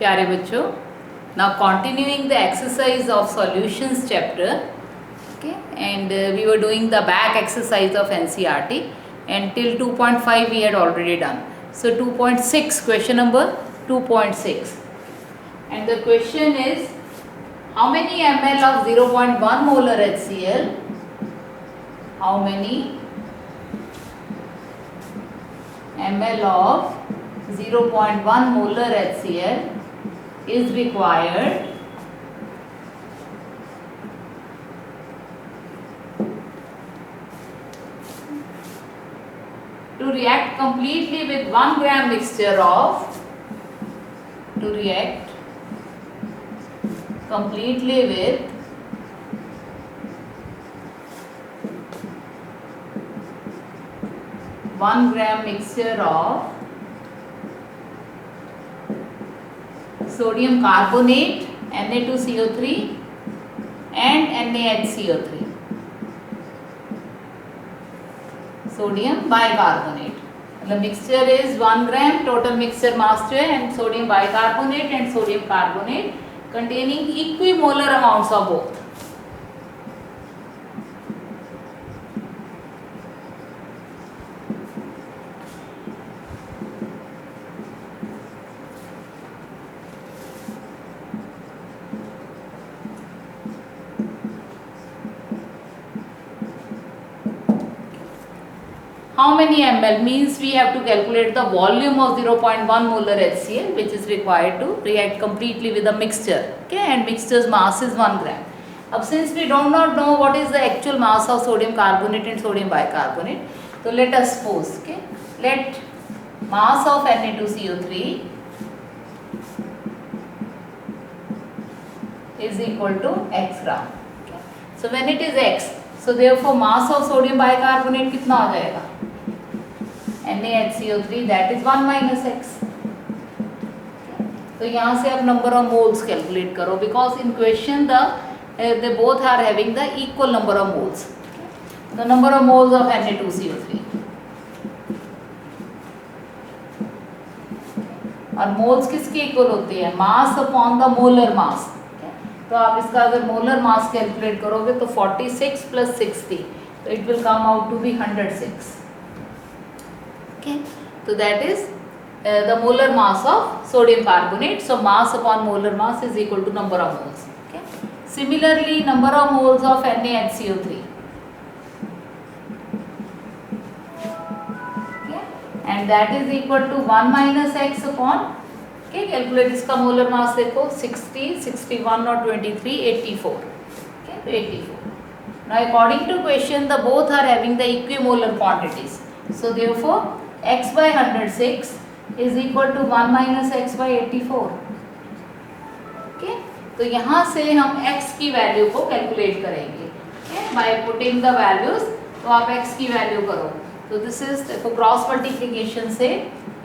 प्यारे बच्चों, now continuing the exercise of solutions chapter, okay, and we were doing the back exercise of NCERT and till 2.5 we had already done. So 2.6, question number 2.6, and the question is how many ml of 0.1 molar HCl, how many ml of 0.1 molar HCl is required to react completely with 1 gram mixture of, to react completely with 1 gram mixture of sodium carbonate Na2CO3 and NaHCO3, sodium bicarbonate. The mixture is 1 gram, total mixture mass जो है and sodium bicarbonate and sodium carbonate containing equimolar amounts of both. How many ml means we have to calculate the volume of 0.1 molar HCl which is required to react completely with a mixture, okay, and mixture's mass is 1 gram. अब since we do not know what is the actual mass of sodium carbonate and sodium bicarbonate, so let us suppose, okay, let mass of Na2CO3 is equal to x gram. Okay. So when it is x, so therefore mass of sodium bicarbonate कितना आ जाएगा? NaHCO3 that is 1 minus x. तो यहाँ से आप number of moles calculate करो because in question they both are having the equal number of moles. The number of moles of Na2CO3 और moles किसके equal होती है? Mass upon the molar mass. तो आप इसका अगर molar mass calculate करोगे तो 46 plus 60, तो it will come out to be 106. Okay, so that is the molar mass of sodium carbonate. So mass upon molar mass is equal to number of moles. Okay. Similarly, number of moles of NaHCO3. Okay, and that is equal to 1 minus x upon. Okay, calculate इसका molar mass देखो 60, 61 or 23, 84. Okay, तो 84. Now according to question, the both are having the equimolar quantities. So therefore x by 106 is equal to 1 minus x by 84. Okay, तो यहाँ से हम x की value को calculate करेंगे. Okay, by putting the values, तो आप x की वैल्यू करो. तो this is देखो क्रॉस मल्टीप्लिकेशन से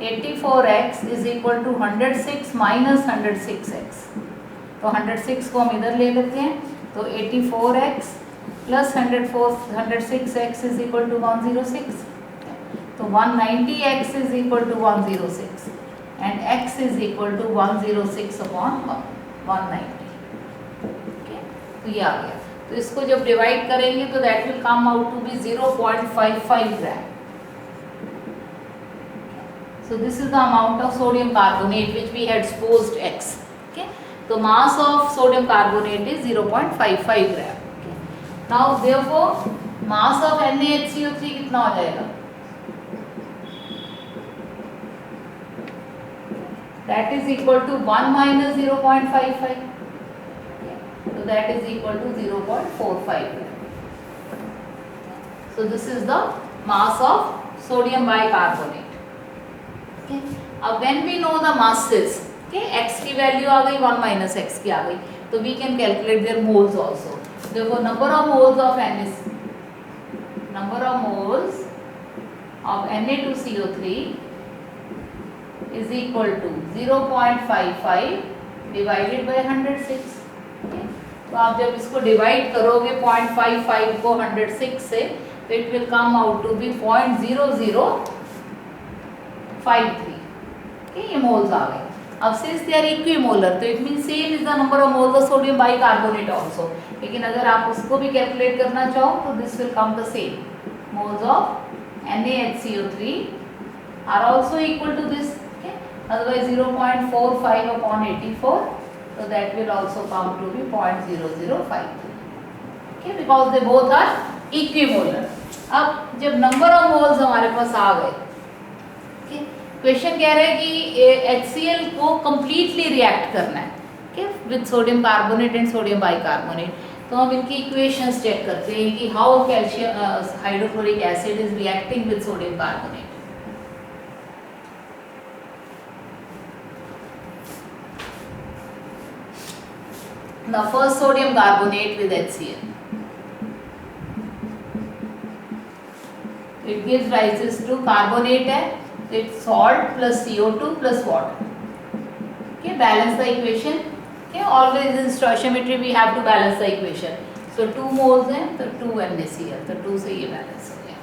84x is equal to 106 minus 106x. तो 106 को हम इधर ले लेते हैं. तो 84x plus 106x is equal to 106. तो 190x is equal to 106 and x is equal to 106 upon 190. Okay, तो ये आ गया. तो इसको जब डिवाइड करेंगे तो that will come out to be 0.55 gram. So this is the amount of sodium carbonate which we had supposed x. Okay, so mass of sodium carbonate is 0.55 gram. Okay. Now therefore mass of NaHCO3 कितना हो जाएगा? That is equal to 1 minus 0.55. Okay. So that is equal to 0.45. So this is the mass of sodium bicarbonate. Okay. Now when we know the masses, okay, x की value आ गई, 1 minus x की आ गई, तो we can calculate their moles also. Therefore number of moles of Na2CO3 is equal to 0.55 divided by 106. Okay. तो आप जब इसको divide करोगे 0.55 को 106 से, तो it will come out to be 0.0053. Okay, ये मोल्स आ गए. अब since they are equimolar तो it means same is the number of moles of sodium bicarbonate also. लेकिन अगर आप उसको भी कैलकुलेट करना चाहो तो this will come the same. Moles of NaHCO3 are also equal to this. Okay? Otherwise 0.45 upon 84, so that will also come to be 0.0053. Okay? Because they both are equimolar. अब जब number of moles हमारे पास आ गए, question कह रहा है कि HCl को completely react करना है with sodium carbonate and sodium bicarbonate. तो हम इनकी इक्वेशंस चेक करते हैं कि how calcium hydrochloric acid is reacting with sodium carbonate. Now first sodium carbonate with HCl. It gives rises to carbonate है. It's salt plus CO2 plus water. Okay, balance the equation. Okay, always in stoichiometry we have to balance the equation. So 2 moles हैं तो 2 NaCl, तो 2 से ये balance हो गया.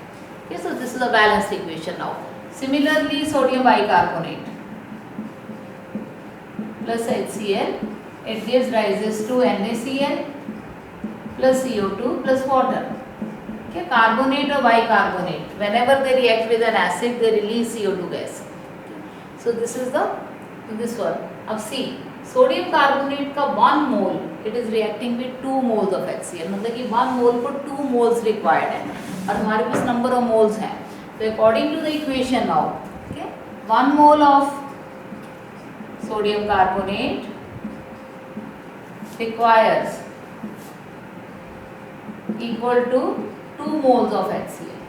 Okay, so this is a balanced equation now. Similarly, sodium bicarbonate plus HCl, it gives rises to NaCl plus CO2 plus water. Okay, carbonate or bicarbonate, whenever they react with an acid, they release CO2 gas. Okay. So this is this one. अब see, sodium carbonate का 1 mole, it is reacting with 2 moles of HCl. मतलब कि 1 mole को 2 moles required है और हमारे पास number of moles हैं. So according to the equation now, okay, 1 mole of sodium carbonate requires equal to 2 moles of HCl.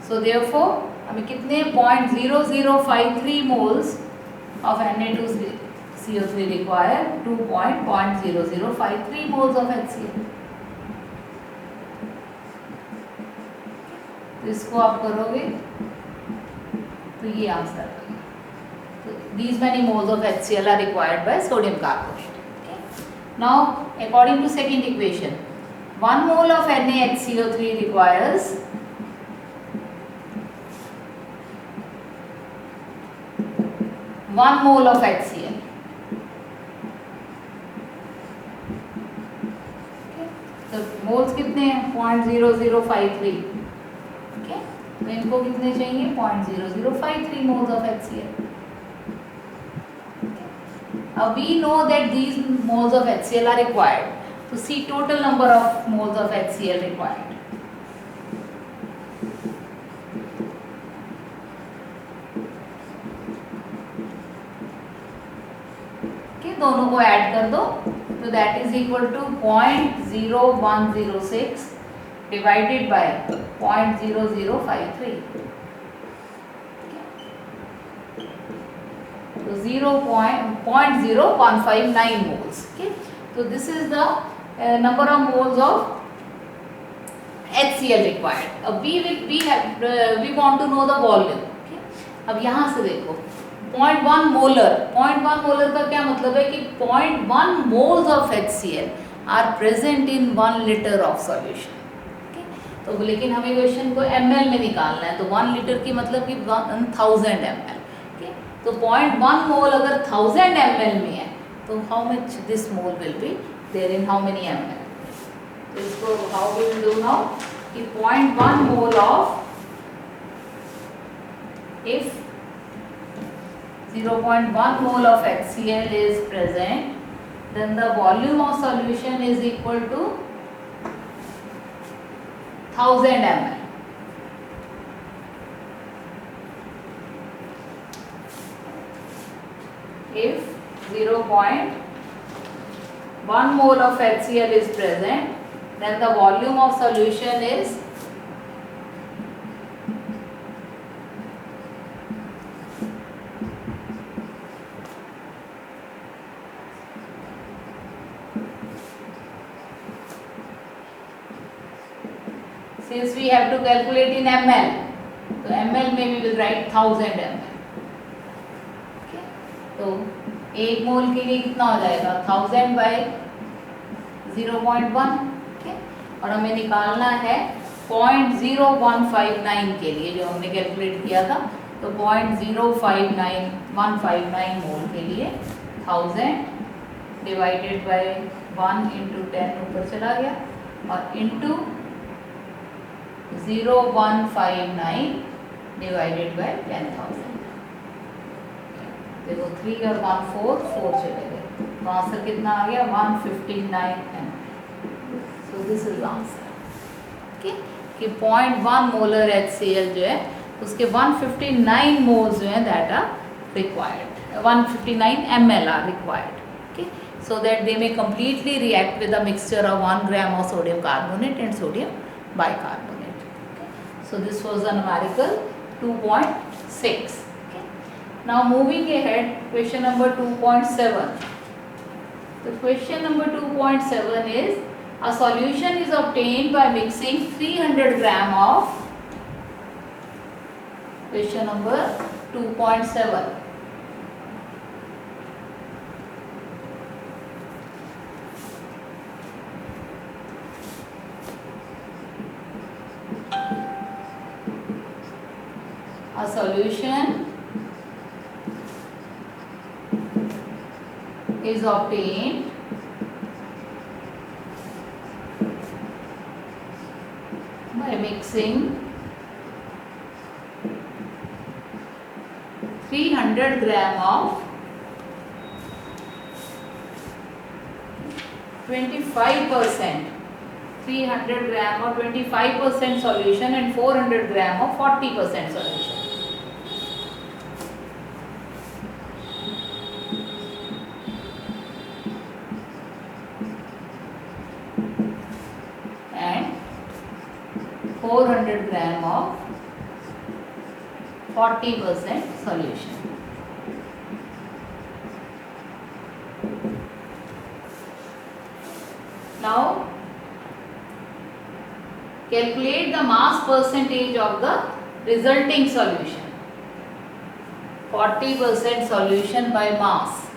So therefore हमें कितने 0.0053 moles of Na2CO3 require 2.0053 moles of HCl. तो इसको आप करोगे तो ये आंसर आएगा. So these many moles of HCl are required by sodium carbonate. Now, according to second equation, 1 mole of NaHCO3 requires 1 mole of HCl. Okay. तो moles कितने हैं? 0.0053. Okay. तो इनको कितने चाहिए? 0.0053 moles of HCl. We know that these moles of HCl are required. To see total number of moles of HCl required. Okay, दोनों को add कर दो तो that is equal to 0.0106 divided by 0.0053. So 0.0159 moles. Okay, so this is the number of moles of HCl required. अब we want to know the volume. Okay, अब यहाँ से देखो 0.1 molar. 0.1 molar का क्या मतलब है कि 0.1 moles of HCl are present in 1 liter of solution. Okay, तो लेकिन हमें क्वेश्चन को ml में निकालना है तो 1 liter की मतलब कि 1000 ml. तो 0.1 मोल अगर 1000 ml में है तो how much this mole will be there in how many ml. तो इसको how we will do now कि 0.1 mole of if 0.1 mole of HCl is present then the volume of solution is equal to 1000 ml. If 0.1 mole of HCl is present, then the volume of solution is since we have to calculate in ml, so ml में we will write 1000 ml. तो 1 मोल के लिए कितना हो जाएगा 1000 by 0.1. और हमें निकालना है 0.0159 के लिए जो हमने कैलकुलेट किया था तो 0.059159 मोल के लिए 1000 डिवाइडेड बाय 1 इंटू 10 ऊपर चला गया और इंटू 0.159 डिवाइडेड बाय 10,000। देखो 3 और 1 4 चले गए, तो आंसर कितना आ गया 159 ml। So this is answer. Okay, कि 0.1 मोलर HCl जो है उसके 159 मोल्स जो है that are required, 159 ml are required. Okay, so that they may completely react with a mixture of 1 gram of sodium carbonate and sodium bicarbonate. Okay. So this was the numerical 2.6. Okay. Now moving ahead, question number 2.7. The question number 2.7 is a solution is obtained by mixing 300 gram of, question number 2.7. A solution is obtained by mixing 300 gram of 25%, 300 gram of 25% solution and 400 gram of 40% solution. And 400 gram of 40% solution. Now calculate the mass percentage of the resulting solution. 40% solution by mass.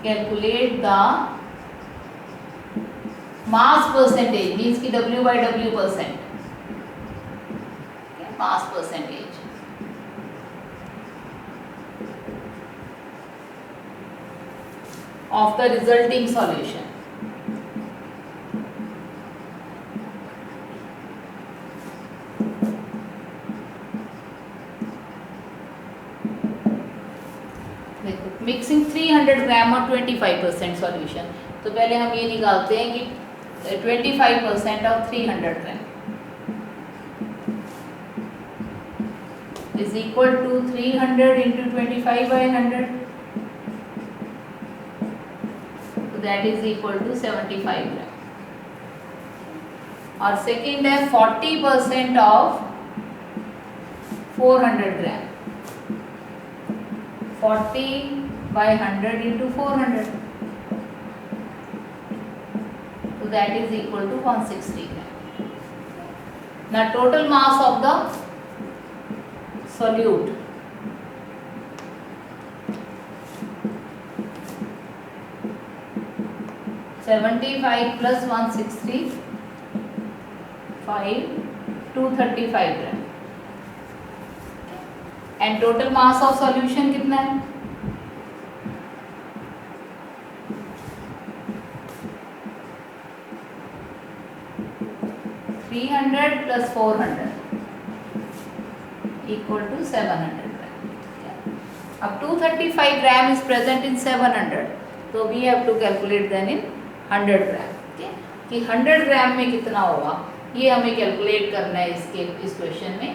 Calculate the mass percentage, means ki W by W percent. Okay, mass percentage. Of the resulting solution. Mixing 300 ग्राम और 25% solution, तो पहले हम ये निकालते हैं कि 25% of 300 gram is equal to 300 into 25 by 100, तो that is equal to 75 gram. और सेकेंड है 40% of 400 gram, 40 by 100 into 400, so that is equal to 160 gram. Now total mass of the solute, (75 plus 160) 235 gram. And total mass of solution कितना है? 300 plus 400 equal to 700 gram. अब 235 gram is present in 700, so we have to calculate then in 100 gram. Okay? कि 100 gram में कितना होगा ये हमें calculate करना है इस क्वेश्चन में।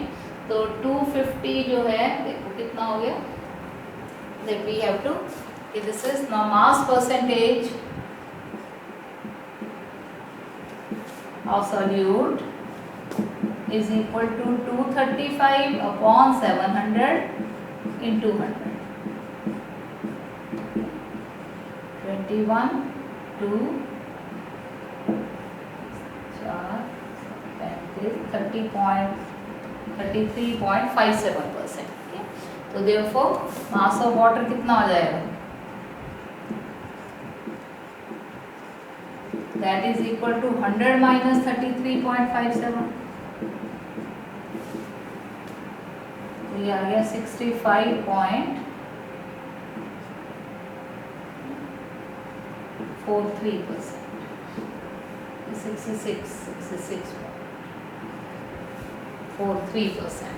तो 250 जो है देखो कितना हो गया, that we have to, this is now mass percentage of solute is equal to 235 upon 700 into 100. 21 2 4 33.57%. तो therefore mass of water कितना हो जाएगा, that is equal to 100 minus 33.57, ये आ गया 65.43%, 66.43%.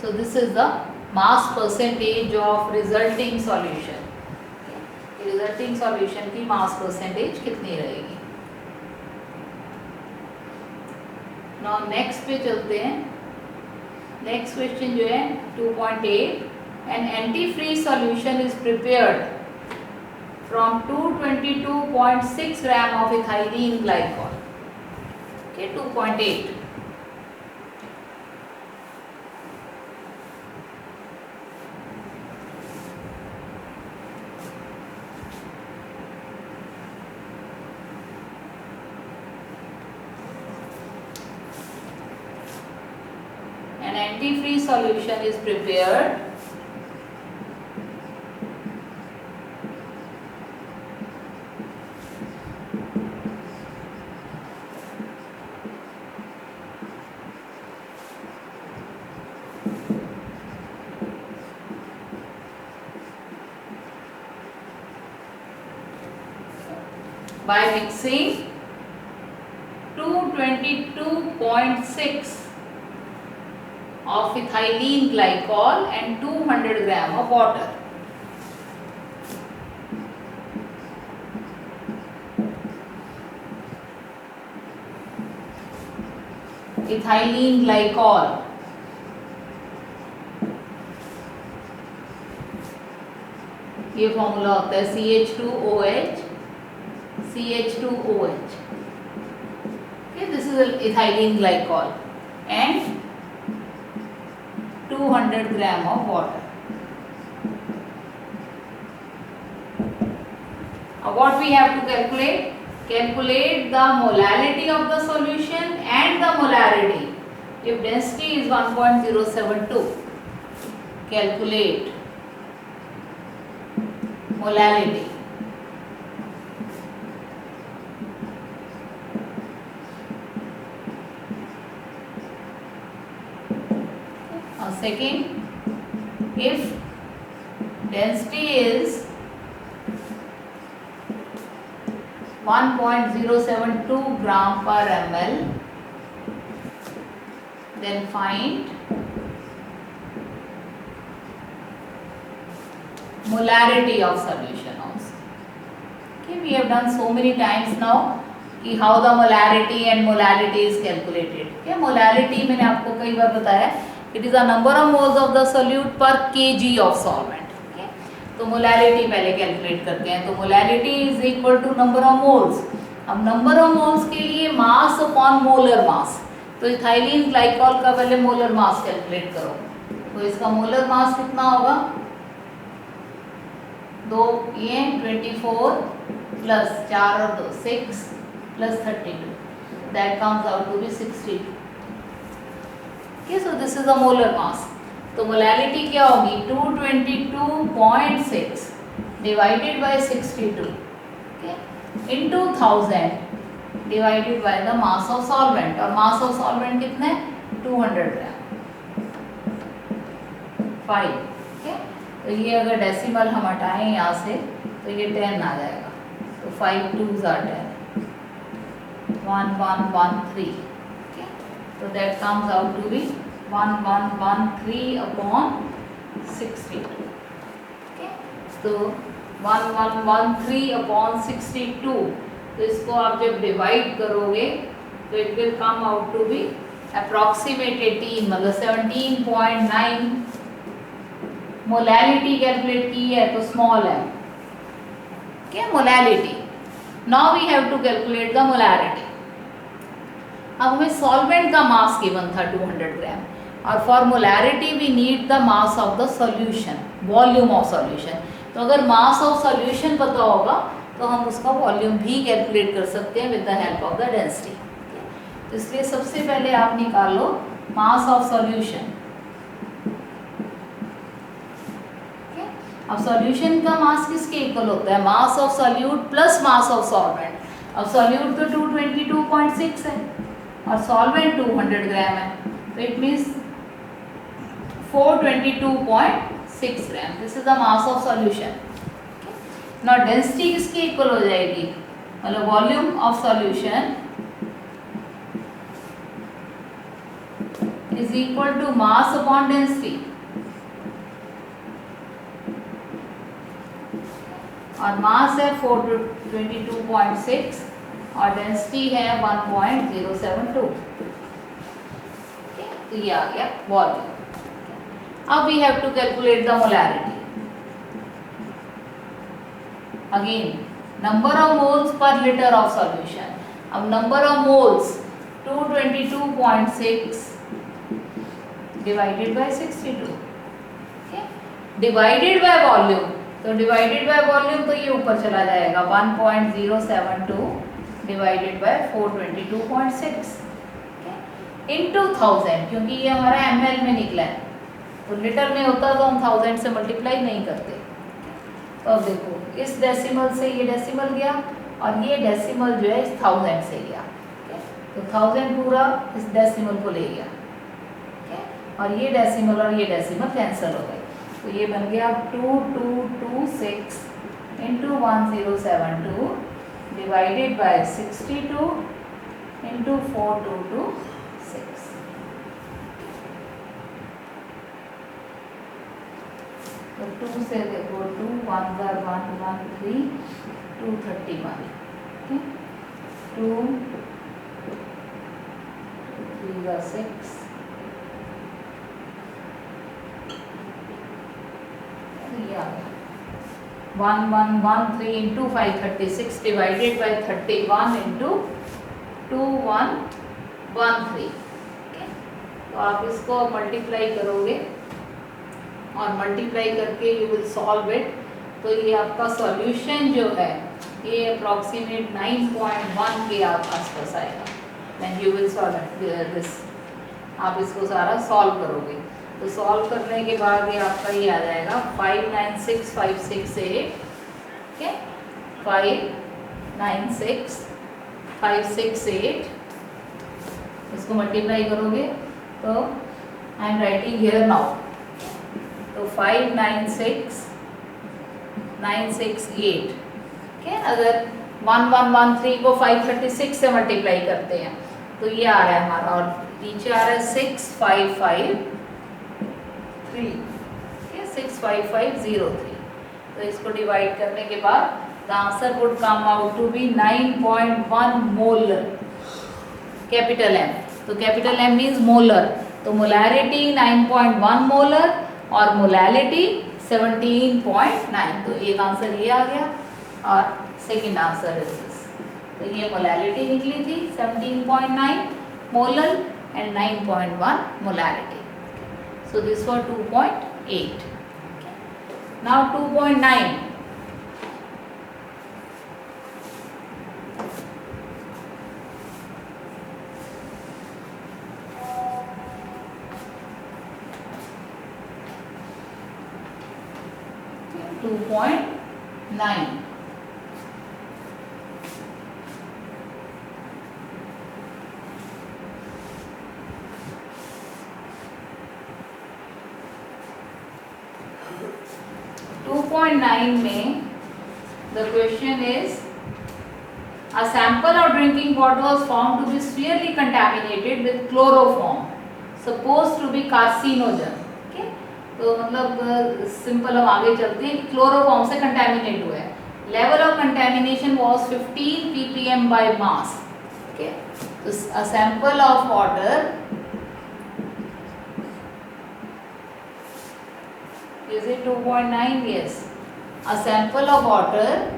So this is the mass percentage of resulting solution. Resulting solution की mass percentage कितनी रहेगी. Now next पे चलते हैं. नेक्स्ट क्वेश्चन जो है 2.8, an antifreeze solution is prepared from 222.6 gram of ethylene glycol. Okay, 2.8. An antifreeze solution is prepared by mixing 222.6 of ethylene glycol and 200 gram of water. Ethylene glycol, ये formula होता है CH2OH, CH2OH. Okay, this is ethylene glycol and 200 gram of water. Now what we have to calculate? Calculate the molality of the solution and the molarity. If density is 1.072, calculate molality. Second, if density is 1.072 gram per ml, then find molarity of solution also. Okay, we have done so many times now कि how the molarity and molality is calculated. Okay, molarity मैंने आपको कई बार बताया, it is a number of moles of the solute per kg of solvent. Okay? तो molarity पहले calculate करते हैं. तो molarity is equal to number of moles. अब नंबर ऑफ मोल्स के लिए मास अपॉन मोलर मास. तो इथाइलीन ग्लाइकॉल का पहले मोलर मास कैलकुलेट करो. तो इसका मोलर मास कितना होगा? 2 ये 24 प्लस 4 और 2 6 plus 32. That comes out to be 62. Okay, so this is the molar mass. तो molality क्या होगी? 222.6 divided by 62, okay, into 1000 divided by the mass of solvent. और mass of solvent कितना है? 200 ग्राम. 5. Okay, तो ये अगर डेसिमल हम हटाएं यहाँ से तो ये 10 आ जाएगा. तो 5 2s are 10. 1113. So that comes out to be 1113 upon 62. Okay, so 1113 upon 62. तो इसको आप जब डिवाइड करोगे तो it will come out to be approximate 18, मतलब 17.9. मोलैलिटी कैलकुलेट की है तो स्मॉल है. क्या molality? Now we have to calculate the molarity. अब हमें सॉल्वेंट का मास गिवन था 200 ग्राम और for molarity we need the mass of the solution, volume of solution. तो अगर मास ऑफ सॉल्यूशन पता होगा तो हम उसका वॉल्यूम भी कैलकुलेट कर सकते हैं with the help of the density. तो इसलिए सबसे पहले आप निकालो मास ऑफ सॉल्यूशन. अब सॉल्यूशन का मास किसके इक्वल होता है? Mass of solute plus mass of solvent. अब सॉल्यूट तो 222.6 है और सॉल्वेंट 200 ग्राम है. तो it means 422.6 gram. This is the mass of solution. Now density किसकी इक्वल हो जाएगी, मतलब volume of solution is equal to mass upon density. और मास है 422.6 और डेंसिटी है 1.072. तो ये आ गया वॉल्यूम. अब we have to calculate the molarity. Again number of moles पर लीटर ऑफ सॉल्यूशन. अब number of moles 222.6 divided by 62, divided by volume. तो डिवाइडेड बाय वॉल्यूम तो ये ऊपर चला जाएगा 1.072 डिवाइडेड बाय 422.6 इनटू 1000, क्योंकि ये हमारा ml में निकला है. तो लीटर में होता तो हम 1000 से मल्टीप्लाई नहीं करते. तो अब देखो इस डेसिमल से ये डेसिमल गया और ये डेसिमल जो है इस 1000 से गया. तो 1000 पूरा इस डेसिमल को ले गया और ये डेसिमल कैंसिल हो गए. तो ये बन गया 2226 इंटू 1072 डिवाइडेड बाय 62 इंटू 4226. तो 2 से देखो 2 1 1 1 3 231. 2 3 6 1113 इंटू 536 डिवाइडेड बाय 31 इंटू 2113. तो आप इसको मल्टीप्लाई करोगे और मल्टीप्लाई करके यू विल सॉल्व इट. तो ये आपका सॉल्यूशन जो है ये अप्रॉक्सीमेट 9.1 के आसपास आएगा. Then you will solve this. आप इसको सारा सॉल्व करोगे तो सॉल्व करने के बाद ये आपका ये आ जाएगा 596568. ओके 596568. इसको मल्टीप्लाई करोगे तो I am writing here now. तो 596968. ओके अगर 1113 को 536 से मल्टीप्लाई करते हैं तो ये आ रहा है हमारा, और नीचे आ रहा है 6553. 65503. तो इसको डिवाइड करने के बाद the answer would come out to be 9.1 molar. Capital M. तो कैपिटल M मीन्स मोलर. तो मोलैरिटी 9.1 मोलर और मोलैलिटी 17.9. तो एक आंसर ये आ गया और सेकंड आंसर इज दिस. तो ये मोलैलिटी निकली थी 17.9 molar and 9.1 molarity. So this was 2.8. Now 2.9. Okay, 2.9. में the question is a sample of drinking water was found to be severely contaminated with chloroform supposed to be carcinogen. Okay? तो मतलब simple हम आगे चलते हैं कि क्लोरोफॉर्म से contaminate हुआ है. Level of contamination was 15 ppm by mass. Okay? तो a sample of water is it 2.9? Yes. A sample of water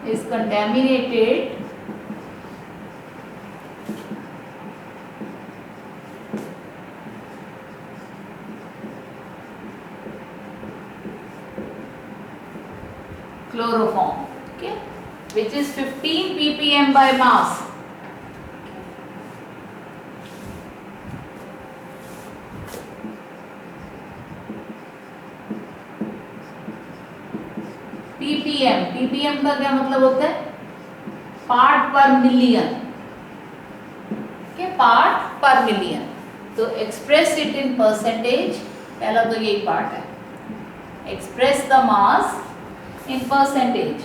is contaminated chloroform, okay, which is 15 ppm by mass. ppm का क्या मतलब होता है? Part पर million. के part पर million. तो एक्सप्रेस इट इन परसेंटेज, पहला तो यही पार्ट है, express the mass in percentage.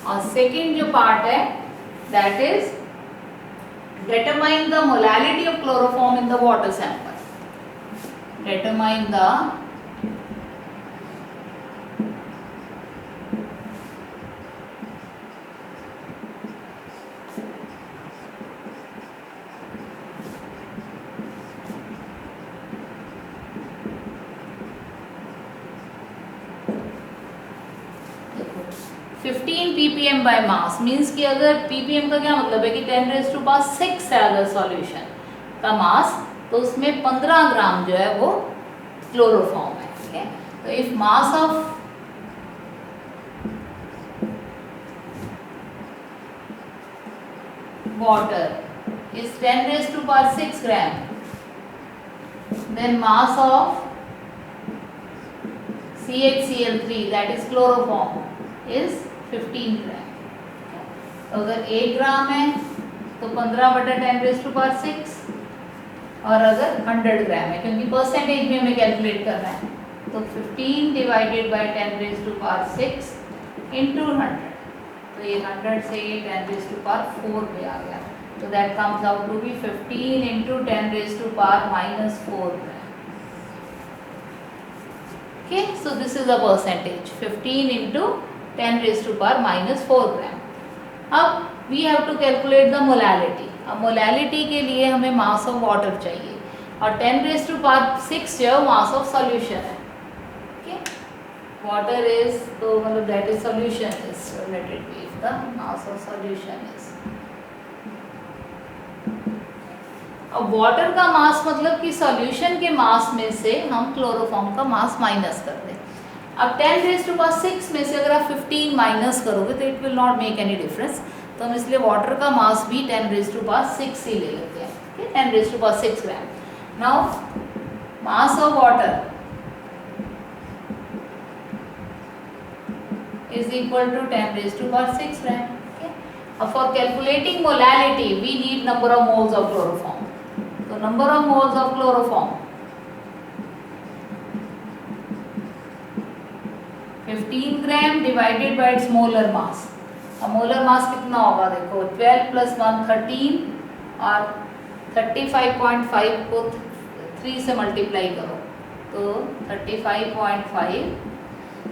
और सेकेंड जो पार्ट है that is determine the molality of chloroform in the water sample. Determine the fifteen ppm by mass means कि अगर ppm का क्या मतलब है कि 10⁻⁶ है अगर सॉल्यूशन का मास, तो उसमें 15 ग्राम जो है वो क्लोरोफॉर्म है। ठीक है, तो if mass of water is 10⁻⁶ gram, then mass of CHCl3 that is chloroform is 15 ग्राम। तो अगर 1 ग्राम है तो 15/10⁻⁶, और अगर 100 ग्राम है, क्योंकि परसेंटेज में हमें कैलकुलेट करना है, तो 15 डिवाइडेड बाय 10⁻⁶ इंटू 100, तो ये 100 से ये 10⁻⁴ पे आ गया, तो that comes out to be 15 into 10⁻⁻⁴ gram. Okay, so this is a percentage 15 into 10⁻⁻⁴ gram. अब we have to calculate the molality। अब molality के लिए हमें mass of water चाहिए, और 10⁻⁶ जो है mass of solution है। Okay, water is, तो मतलब that is solution is related with the mass of solution is। अब वाटर का मास मतलब कि सॉल्यूशन के मास में से हम क्लोरोफॉर्म का मास माइनस कर दें। अब 10⁻⁶ में से अगर आप 15 माइनस करोगे तो it will not make any difference, तो हम इसलिए वाटर का मास भी 10⁻⁶ ही ले लेते हैं। ठीक है, 10⁻⁶ gram. Now mass of water is equal to 10⁻⁶ gram. अब for calculating molality we need number of moles of chloroform. तो number of moles of chloroform 15 gram divided by its molar mass. अब मोलर मास कितना होगा, देखो 12 + 1 13, और 35.5 को 3 से multiply करो, तो 35.5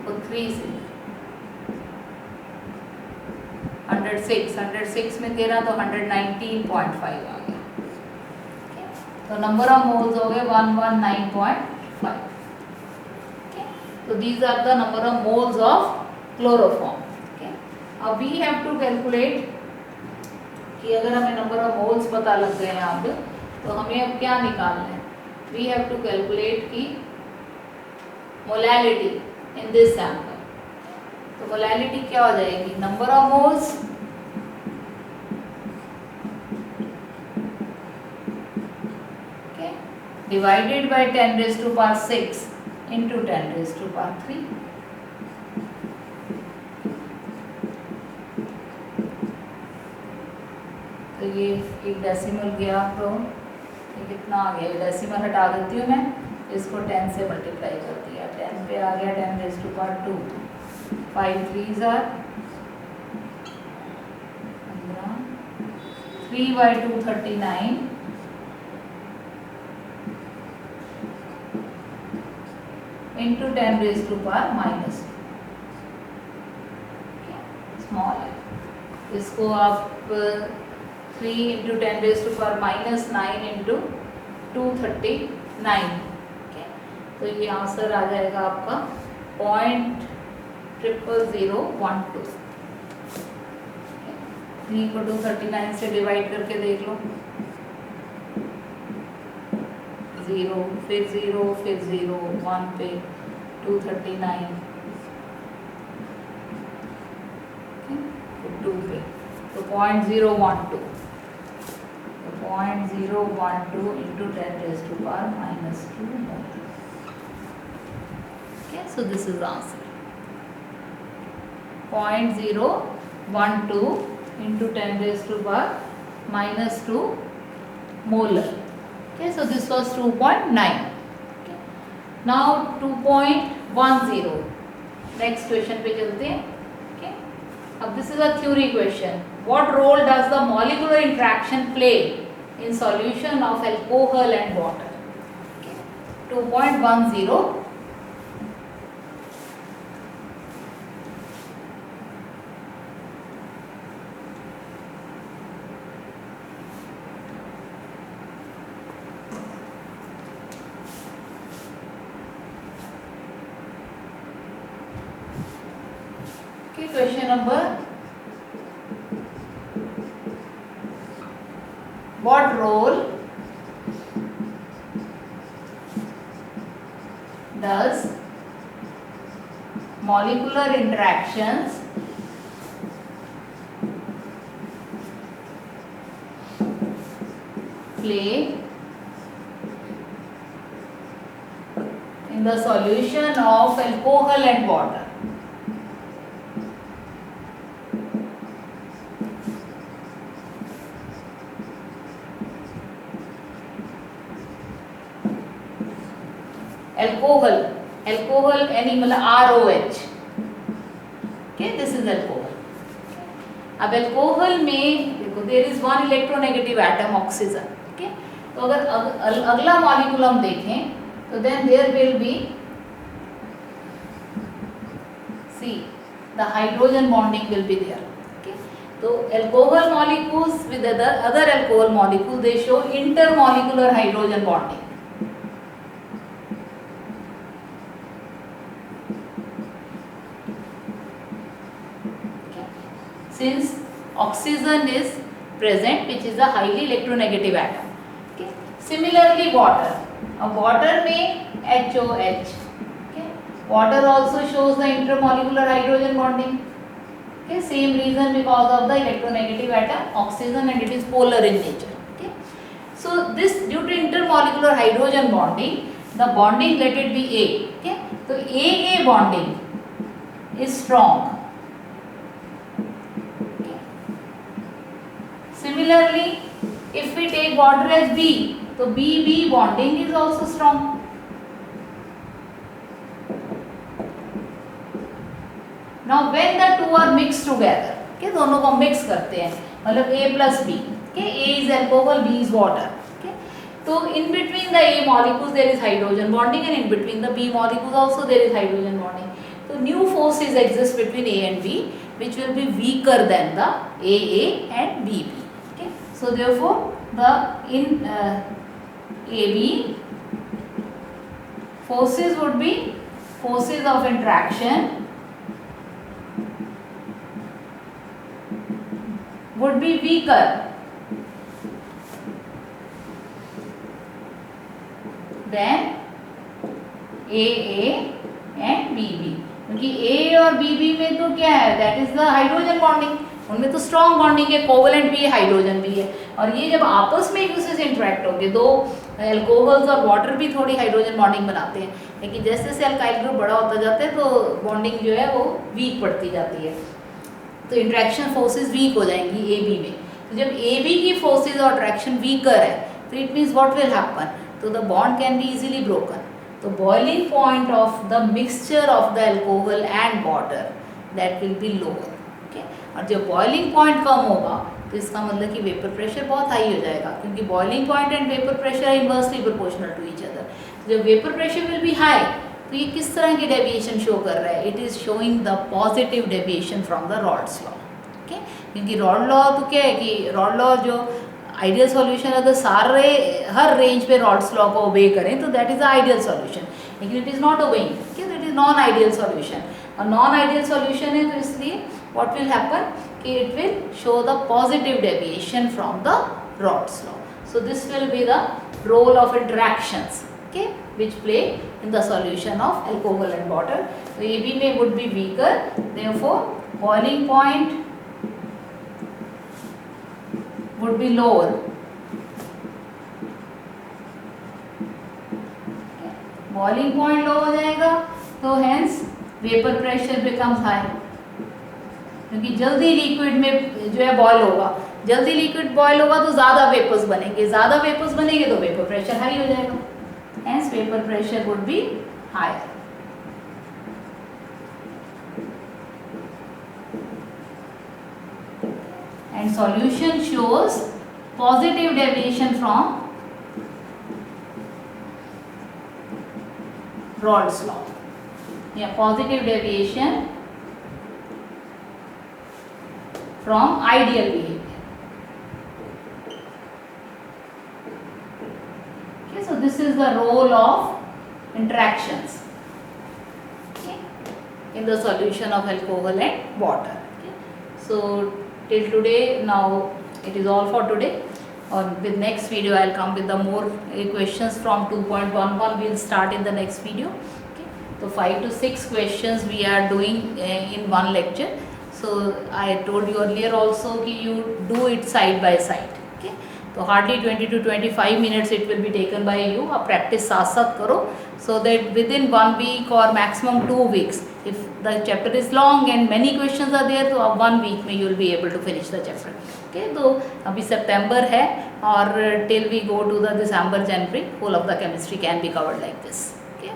को 3 से 106 में 13, तो 119.5 आ गया। तो नंबर ऑफ मोल्स हो गए 119.5। तो these are the number of moles of chloroform। अब we have to calculate कि अगर हमें नंबर ऑफ मोल्स पता लग गए यहाँ पे, तो हमें अब क्या निकालना है, we have to calculate की molality in this sample। तो molality क्या हो जाएगी, number of moles divided by 10⁻⁶ into 10⁻�3। तो ये एक डेसिमल गया, तो ये कितना आ गया, डेसिमल हटा देती हूँ मैं, इसको 10 से मल्टीप्लाई कर दिया, 10 पे आ गया 10⁻², 5 3s are 3/2 39 इंटू 10⁻⁻², स्मॉल है, इसको आप 3 इंटू 10⁻⁻⁹ इंटू 239। तो ये आंसर आ जाएगा आपका 0.00012। 3 को 239 से डिवाइड करके देख लो, 0 फिर 0 फिर 0 1 पे 239 फिर 2 पे, तो 0.012। तो 0.012 into 10 raised to power minus 2 mole. Okay, so this is the answer. 0.012 into 10 raised to power minus 2 molar. Okay, so this was 2.9. Okay. Now 2.10. Next question पे चलते हैं. Okay. अब this is a theory question. What role does the molecular interaction play in solution of alcohol and water? Okay. 2.10. Question number, what role does molecular interactions play in the solution of alcohol and water? alcohol यानी मतलब ROH. Okay, this is alcohol. अब alcohol में देखो there is one electronegative atom oxygen. Okay, तो अगर अगला molecule हम देखें तो then there will be see the hydrogen bonding will be there. Okay, so alcohol molecules with other alcohol molecules they show intermolecular hydrogen bonding. Since oxygen is present which is a highly electronegative atom. Okay. Similarly water. Water में HOH. Okay. Water also shows the intermolecular hydrogen bonding. Okay. Same reason because of the electronegative atom oxygen and it is polar in nature. Okay. So this due to intermolecular hydrogen bonding the bonding let it be A. Okay. So AA bonding is strong. Similarly, if we take water as B, so BB bonding is also strong. Now, when the two are mixed together, okay, दोनों को mix करते हैं, मतलब A plus B, okay, A is alcohol, B is water, okay. So in between the A molecules there is hydrogen bonding, and in between the B molecules also there is hydrogen bonding. So new forces exist between A and B, which will be weaker than the AA and BB. So therefore the in AB forces would be forces of interaction would be weaker than AA and BB. क्योंकि A और BB में तो क्या है that is the hydrogen bonding. उनमें तो strong bonding है, covalent भी है, हाइड्रोजन भी है, और ये जब आपस में एक दूसरे से इंटरेक्ट होंगे दो एल्कोहल्स और वाटर भी थोड़ी हाइड्रोजन बॉन्डिंग बनाते हैं, लेकिन जैसे जैसे अल्काइल ग्रुप बड़ा होता जाता है तो बॉन्डिंग जो है वो वीक पड़ती जाती है, तो इंट्रैक्शन फोर्सेस वीक हो जाएंगी ए बी में. तो जब ए बी की फोर्सेस और अट्रैक्शन वीकर है तो it means what will happen, तो the bond can be easily broken. तो boiling point of the mixture of the alcohol and water that will be lower. और जब बॉइलिंग पॉइंट कम होगा तो इसका मतलब कि वेपर प्रेशर बहुत हाई हो जाएगा, क्योंकि boiling point and vapour pressure are inversely proportional to each other. जब vapour pressure will be high तो ये किस तरह की डेविएशन शो कर रहा है, it is showing the positive deviation from the rods law. Okay, क्योंकि रॉड लॉ तो क्या है कि रॉड लॉ जो आइडियल सॉल्यूशन अगर सारे हर रेंज पे रॉड्स लॉ को ओबे करें तो that is the ideal solution, लेकिन इट इज़ नॉट ओबेइंग, कि it is non ideal solution. और नॉन आइडियल सॉल्यूशन है तो इसलिए what will happen कि it will show the positive deviation from the Rod's law. So this will be the role of interactions, okay, which play in the solution of alcohol and water. So AB may would be weaker, therefore boiling point would be lower. Boiling point low हो जाएगा, तो hence vapour pressure becomes high, क्योंकि जल्दी liquid में जो है boil होगा, जल्दी लिक्विड बॉयल होगा तो ज़्यादा वेपर्स बनेंगे, ज़्यादा वेपर्स बनेंगे तो वेपर प्रेशर हाई हो जाएगा, hence vapour pressure would be higher. And solution shows positive deviation from Raoult's law. Yeah, positive deviation from ideal behavior. Okay, so this is the role of interactions, okay, in the solution of alcohol and water. Okay. So till today, now it is all for today. With next video I'll come with the more questions from 2.11. we'll start in the next video. Okay. So 5 to 6 questions we are doing in one lecture. So I told you earlier also कि you do it side by side. Okay. तो hardly 20 to 25 minutes it will be taken by you. आप practice साथ साथ करो, so that within 1 week or maximum 2 weeks, if the chapter is long and many questions are there, तो आप 1 week में you will be able to finish the chapter. Okay, तो अभी सितंबर है और till we go to the December January, whole of the chemistry can be covered like this. Okay,